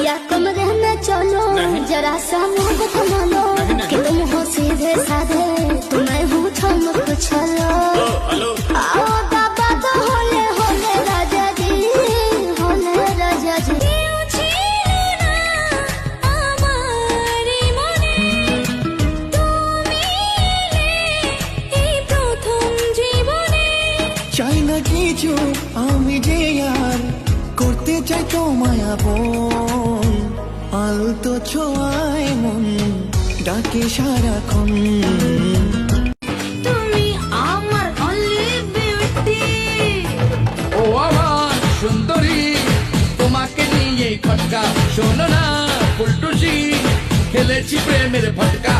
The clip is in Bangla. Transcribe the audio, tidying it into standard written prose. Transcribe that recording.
या कमरे में चलो जरा सा मोहब्बत मानो कि तुम हो सीधे साधे तुम्हें हूँ ठमक छलो आओ बाबा तो होले होले राजा जी होले राजा जी চাই না কিছু আমি যে আর করতে চাই তোমায় আপন আলতো ছোঁয়ায় মন ডাকে সারাক্ষণ তুমি আমার only beauty ও আমার সুন্দরী তোমাকে নিয়ে খটকা শোনো না ফুলটুসি খেলেছি প্রেমের ফটকা